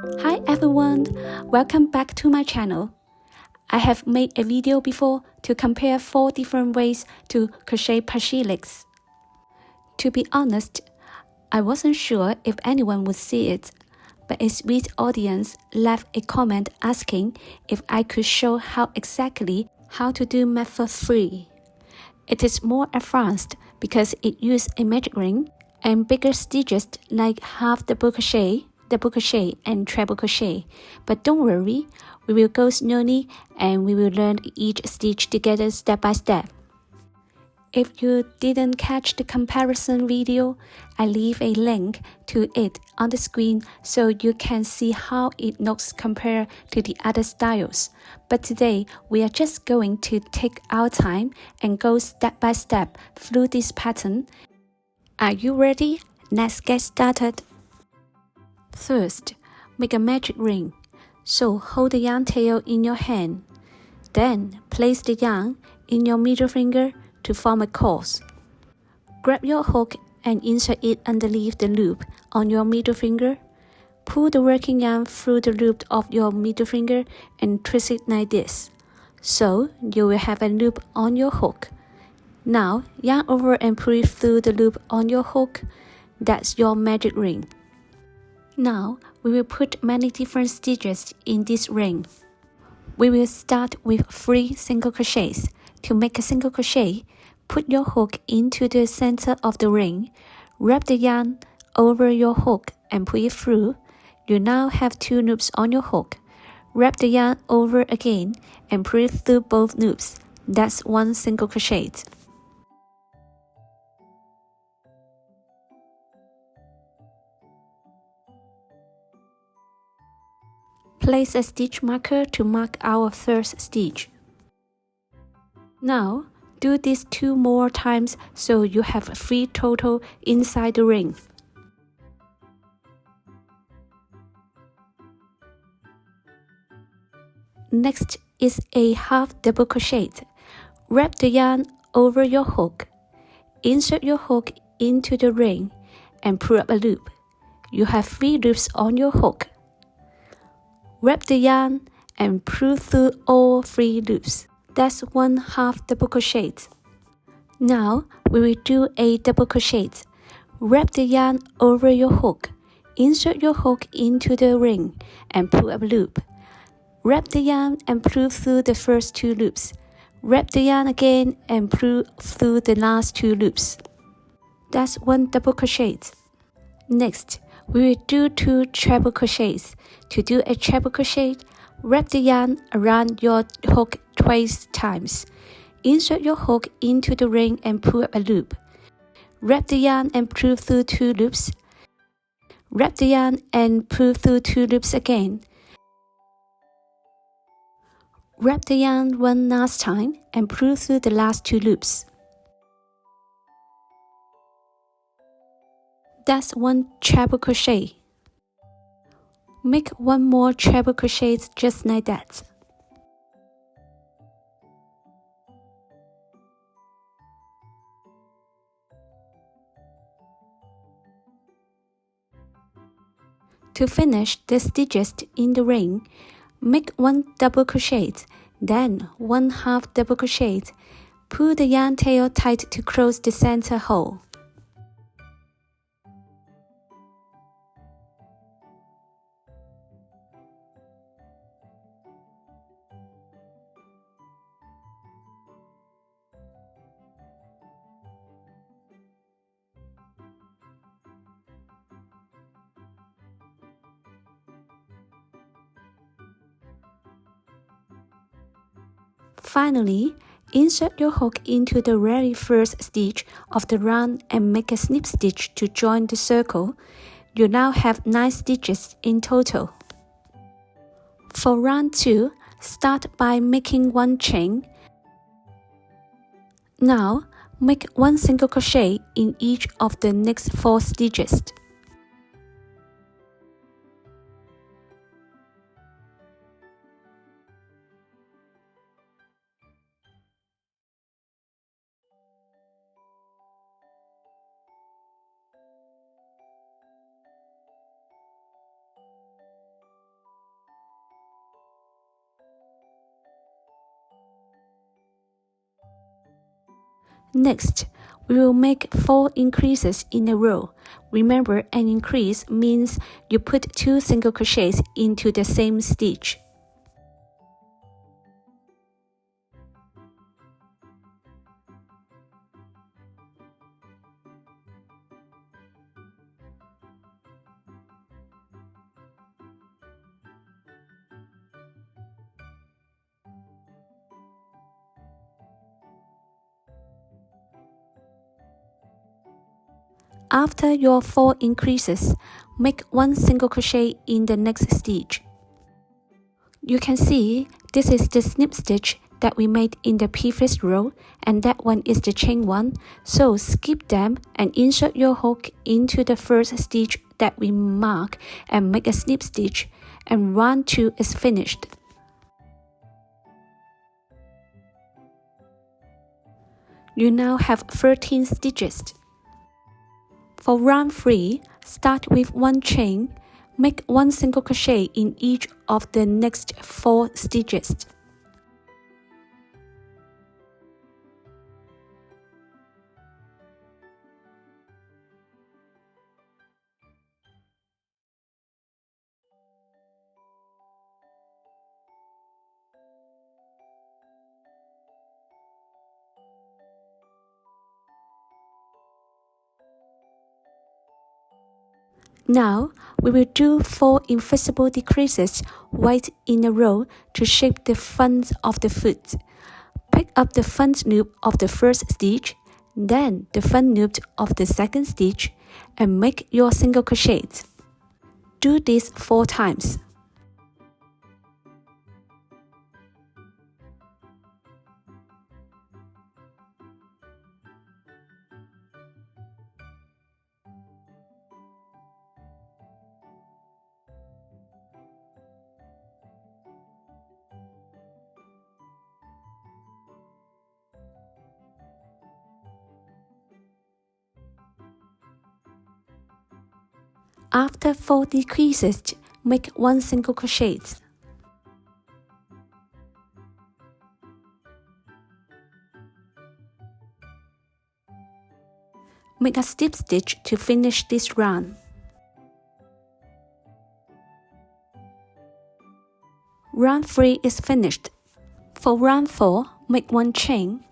Hi everyone, welcome back to my channel. I have made a video before to compare 4 different ways to crochet plushie legs. To be honest, I wasn't sure if anyone would see it, but a sweet audience left a comment asking if I could show how to do method 3. It is more advanced because it uses a magic ring and bigger stitches like half double crochet, and treble crochet. But don't worry, we will go slowly and we will learn each stitch together step by step. If you didn't catch the comparison video, I leave a link to it on the screen so you can see how it looks compared to the other styles. But today, we are just going to take our time and go step by step through this pattern. Are you ready? Let's get started. First, make a magic ring. So hold the yarn tail in your hand. Then place the yarn in your middle finger to form a cross. Grab your hook and insert it underneath the loop on your middle finger. Pull the working yarn through the loop of your middle finger and twist it like this. So you will have a loop on your hook. Now yarn over and pull it through the loop on your hook. That's your magic ring. Now we will put many different stitches in this ring. We will start with 3 single crochets. To make a single crochet, put your hook into the center of the ring, wrap the yarn over your hook and pull it through. You now have 2 loops on your hook. Wrap the yarn over again and pull it through both loops. That's 1 single crochet. Place a stitch marker to mark our first stitch. Now, do this 2 more times so you have 3 total inside the ring. Next is a half double crochet. Wrap the yarn over your hook. Insert your hook into the ring and pull up a loop. You have 3 loops on your hook. Wrap the yarn and pull through all 3 loops. That's 1 half double crochet. Now we will do a double crochet. Wrap the yarn over your hook. Insert your hook into the ring and pull up a loop. Wrap the yarn and pull through the first 2 loops. Wrap the yarn again and pull through the last 2 loops. That's 1 double crochet. Next, we will do 2 treble crochets. To do a treble crochet, wrap the yarn around your hook twice times. Insert your hook into the ring and pull up a loop. Wrap the yarn and pull through 2 loops. Wrap the yarn and pull through 2 loops again. Wrap the yarn 1 last time and pull through the last 2 loops. That's 1 treble crochet. Make 1 more treble crochet just like that. To finish the stitches in the ring, make 1 double crochet, then 1 half double crochet. Pull the yarn tail tight to close the center hole. Finally, insert your hook into the very first stitch of the round and make a slip stitch to join the circle. You now have 9 stitches in total. For round 2, start by making 1 chain. Now, make 1 single crochet in each of the next 4 stitches. Next, we will make 4 increases in a row. Remember, an increase means you put 2 single crochets into the same stitch. After your 4 increases, make 1 single crochet in the next stitch. You can see this is the snip stitch that we made in the previous row, and that one is the chain one, so skip them and insert your hook into the first stitch that we mark and make a snip stitch, and round 2 is finished. You now have 13 stitches. For round 3, start with 1 chain, make 1 single crochet in each of the next 4 stitches. Now, we will do 4 invisible decreases right in a row to shape the front of the foot. Pick up the front loop of the first stitch, then the front loop of the second stitch, and make your single crochets. Do this 4 times. After 4 decreases, make 1 single crochet. Make a slip stitch to finish this round. Round 3 is finished. For round 4, make 1 chain.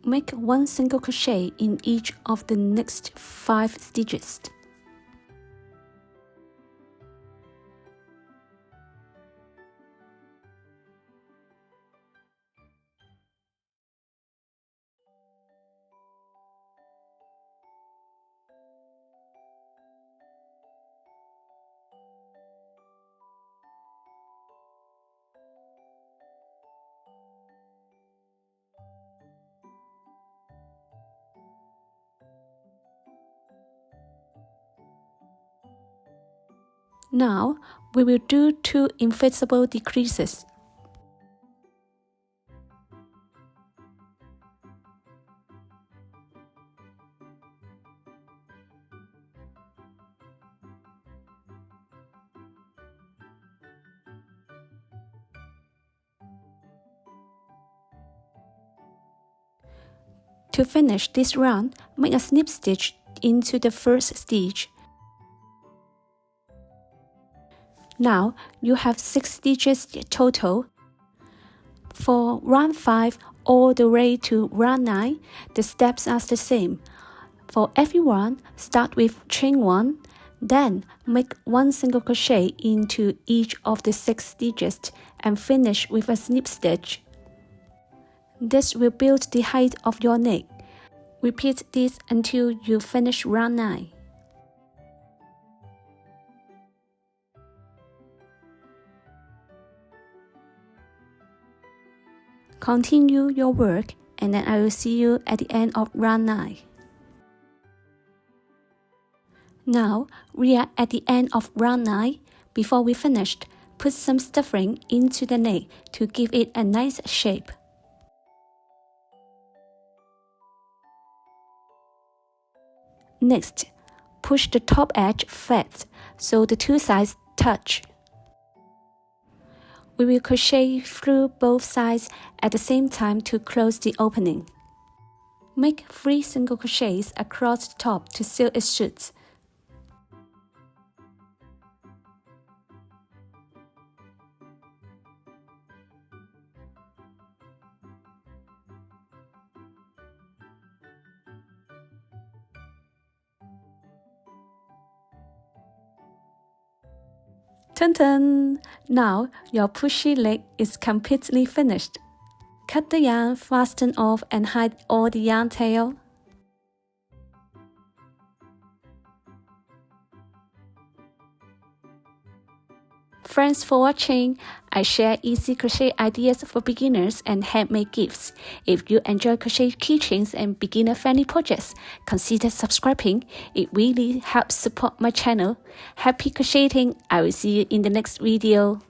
Make 1 single crochet in each of the next 5 stitches. Now, we will do 2 invisible decreases. To finish this round, make a snip stitch into the first stitch. Now, you have 6 stitches total. For round 5 all the way to round 9, the steps are the same. For every one, start with chain 1, then make 1 single crochet into each of the 6 stitches and finish with a snip stitch. This will build the height of your neck. Repeat this until you finish round 9. Continue your work, and then I will see you at the end of round 9. Now, we are at the end of round 9. Before we finished, put some stuffing into the neck to give it a nice shape. Next, push the top edge flat so the 2 sides touch. We will crochet through both sides at the same time to close the opening. Make 3 single crochets across the top to seal its shoots. Dun-dun! Now your pushy leg is completely finished. Cut the yarn, fasten off and hide all the yarn tail. Thanks for watching. I share easy crochet ideas for beginners and handmade gifts. If you enjoy crochet keychains and beginner-friendly projects, consider subscribing. It really helps support my channel. Happy crocheting! I will see you in the next video.